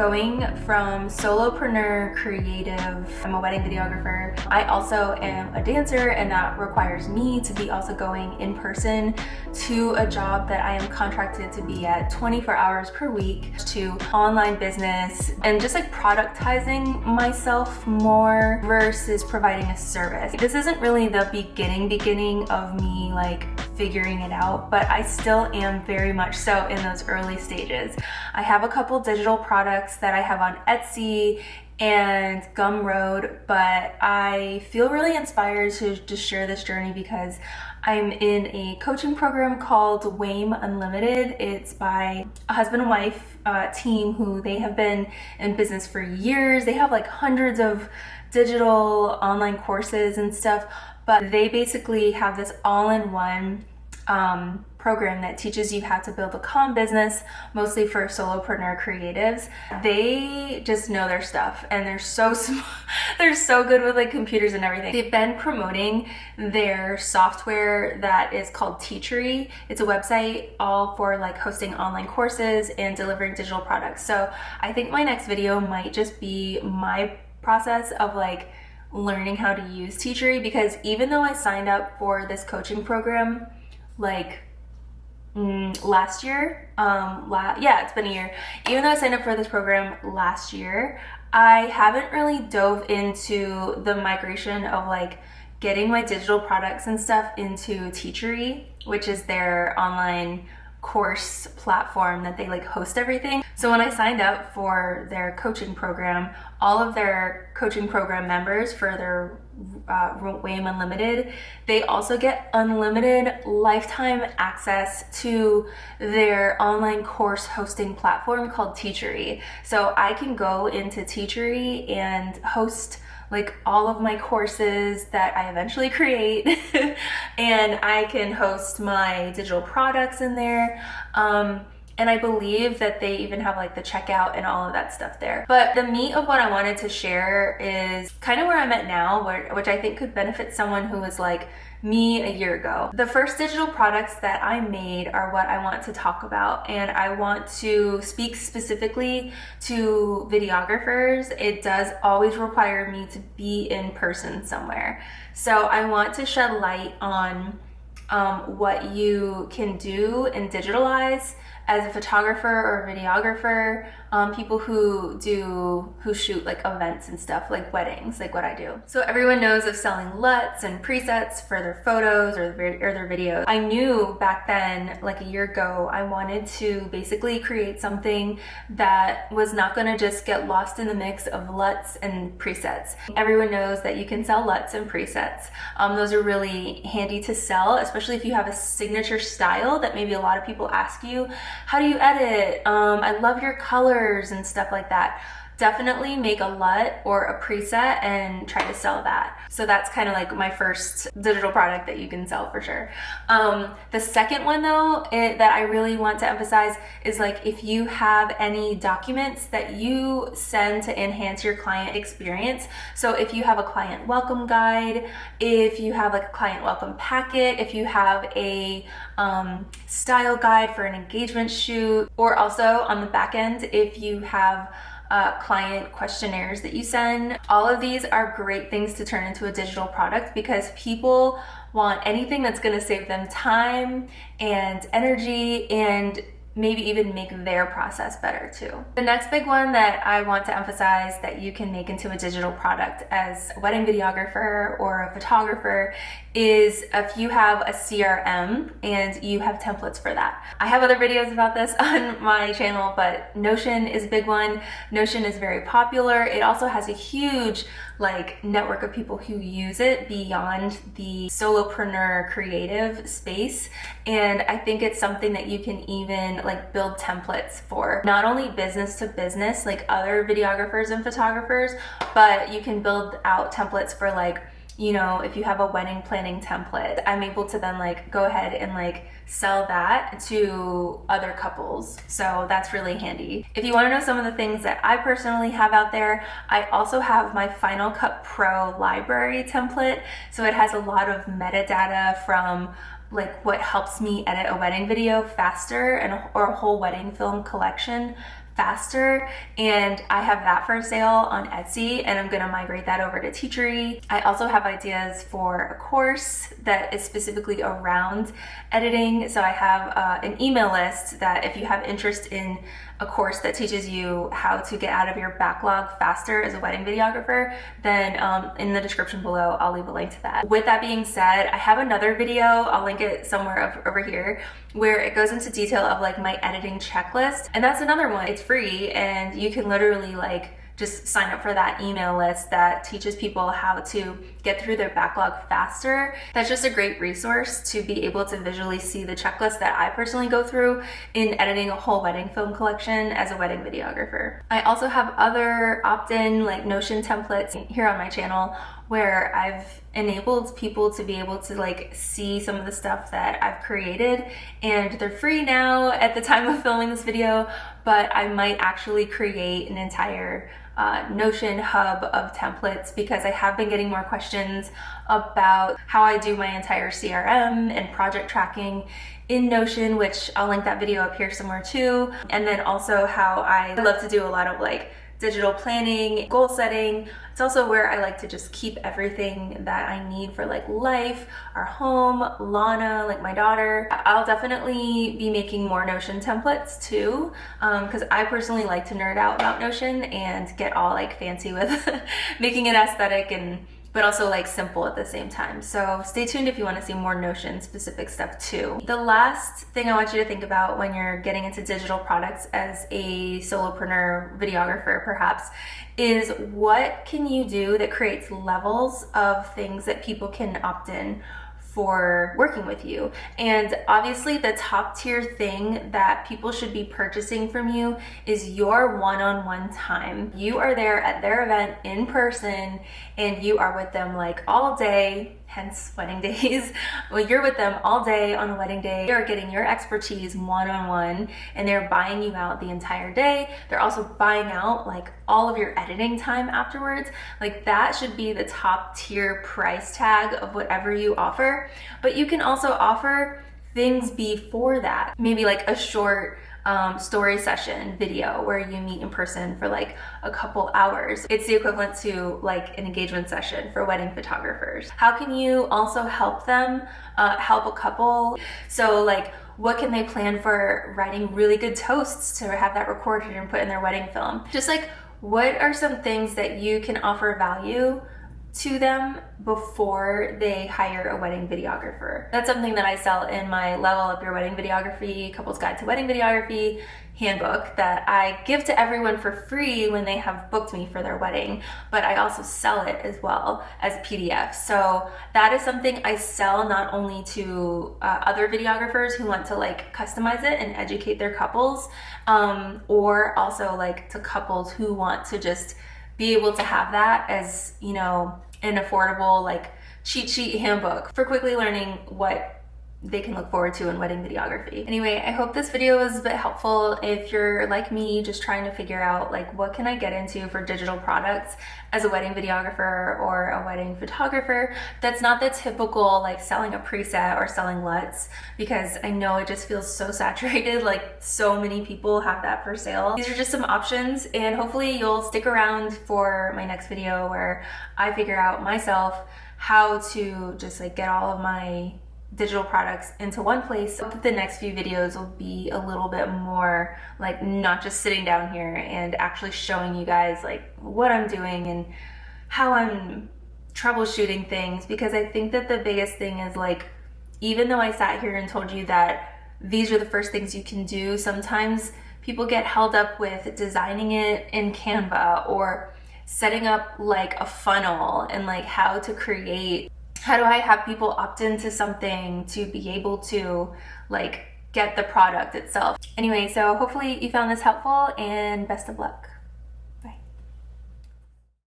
going from solopreneur creative, I'm a wedding videographer. I also am a dancer, and that requires me to be also going in person to a job that I am contracted to be at 24 hours per week, to online business and just like productizing myself more versus providing a service. This isn't really the beginning of me like figuring it out, but I still am very much so in those early stages. I have a couple digital products that I have on Etsy and Gumroad, but I feel really inspired to just share this journey because I'm in a coaching program called WAME Unlimited. It's by a husband and wife team who they have been in business for years. They have like hundreds of digital online courses and stuff, but they basically have this all-in-one program that teaches you how to build a calm business, mostly for solopreneur creatives. They just know their stuff, and they're so smart. They're so good with like computers and everything. They've been promoting their software that is called Teachery. It's a website all for like hosting online courses and delivering digital products. So I think my next video might just be my process of like learning how to use Teachery, because even though I signed up for this coaching program like last year, it's been a year. Even though I signed up for this program last year, I haven't really dove into the migration of like getting my digital products and stuff into Teachery, which is their online course platform that they like host everything. So when I signed up for their coaching program, all of their coaching program members for their WAME Unlimited, they also get unlimited lifetime access to their online course hosting platform called Teachery. So I can go into Teachery and host like all of my courses that I eventually create and I can host my digital products in there. And I believe that they even have like the checkout and all of that stuff there. But the meat of what I wanted to share is kind of where I'm at now, which I think could benefit someone who was like me a year ago. The first digital products that I made are what I want to talk about, and I want to speak specifically to videographers. It does always require me to be in person somewhere. So I want to shed light on what you can do and digitalize as a photographer or a videographer, people who shoot like events and stuff, like weddings, like what I do. So everyone knows of selling LUTs and presets for their photos or their videos. I knew back then, like a year ago, I wanted to basically create something that was not gonna just get lost in the mix of LUTs and presets. Everyone knows that you can sell LUTs and presets. Those are really handy to sell, especially if you have a signature style that maybe a lot of people ask you, how do you edit? I love your colors and stuff like that. Definitely make a LUT or a preset and try to sell that. So that's kind of like my first digital product that you can sell for sure. The second one though, that I really want to emphasize is like if you have any documents that you send to enhance your client experience. So if you have a client welcome guide, if you have like a client welcome packet, if you have a style guide for an engagement shoot, or also on the back end, if you have client questionnaires that you send. All of these are great things to turn into a digital product because people want anything that's going to save them time and energy and maybe even make their process better too. The next big one that I want to emphasize that you can make into a digital product as a wedding videographer or a photographer is if you have a CRM and you have templates for that. I have other videos about this on my channel, but Notion is a big one. Notion is very popular. It also has a huge like network of people who use it beyond the solopreneur creative space. And I think it's something that you can even like build templates for, not only business to business, like other videographers and photographers, but you can build out templates for like, you know, if you have a wedding planning template, I'm able to then like go ahead and like sell that to other couples. So that's really handy. If you want to know some of the things that I personally have out there, I also have my Final Cut Pro library template. So it has a lot of metadata from like what helps me edit a wedding video faster or a whole wedding film collection faster, and I have that for sale on Etsy, and I'm gonna migrate that over to Teachery. I also have ideas for a course that is specifically around editing, so I have an email list that if you have interest in a course that teaches you how to get out of your backlog faster as a wedding videographer, then in the description below, I'll leave a link to that. With that being said, I have another video, I'll link it somewhere over here, where it goes into detail of like my editing checklist. And that's another one. It's free, and you can literally like just sign up for that email list that teaches people how to get through their backlog faster. That's just a great resource to be able to visually see the checklist that I personally go through in editing a whole wedding film collection as a wedding videographer. I also have other opt-in like Notion templates here on my channel where I've enabled people to be able to like see some of the stuff that I've created, and they're free now at the time of filming this video, but I might actually create an entire Notion hub of templates because I have been getting more questions about how I do my entire CRM and project tracking in Notion, which I'll link that video up here somewhere too. And then also how I love to do a lot of like digital planning, goal setting. It's also where I like to just keep everything that I need for like life, our home, Lana, like my daughter. I'll definitely be making more Notion templates too, because I personally like to nerd out about Notion and get all like fancy with making it aesthetic and but also like simple at the same time. So stay tuned if you want to see more Notion specific stuff too. The last thing I want you to think about when you're getting into digital products as a solopreneur videographer perhaps is what can you do that creates levels of things that people can opt in for working with you. And obviously the top tier thing that people should be purchasing from you is your one-on-one time. You are there at their event in person and you are with them like all day, hence wedding days. Well, you're with them all day on a wedding day. They're getting your expertise one-on-one and they're buying you out the entire day. They're also buying out like all of your editing time afterwards. Like that should be the top tier price tag of whatever you offer. But you can also offer things before that. Maybe like a short story session video where you meet in person for like a couple hours. It's the equivalent to like an engagement session for wedding photographers. How can you also help them, help a couple? So like what can they plan for writing really good toasts to have that recorded and put in their wedding film? Just like what are some things that you can offer value to them before they hire a wedding videographer? That's something that I sell in my Level Up Your Wedding Videography, Couples Guide to Wedding Videography handbook that I give to everyone for free when they have booked me for their wedding, but I also sell it as well as a PDF. So that is something I sell not only to other videographers who want to like customize it and educate their couples, or also like to couples who want to just be able to have that as, you know, an affordable like cheat sheet handbook for quickly learning what they can look forward to in wedding videography. Anyway, I hope this video was a bit helpful if you're like me, just trying to figure out like what can I get into for digital products as a wedding videographer or a wedding photographer that's not the typical like selling a preset or selling LUTs, because I know it just feels so saturated, like so many people have that for sale. These are just some options, and hopefully you'll stick around for my next video where I figure out myself how to just like get all of my digital products into one place. So the next few videos will be a little bit more like not just sitting down here and actually showing you guys like what I'm doing and how I'm troubleshooting things, because I think that the biggest thing is like, even though I sat here and told you that these are the first things you can do, sometimes people get held up with designing it in Canva or setting up like a funnel and like how to create. How do I have people opt into something to be able to like get the product itself? Anyway, so hopefully you found this helpful and best of luck.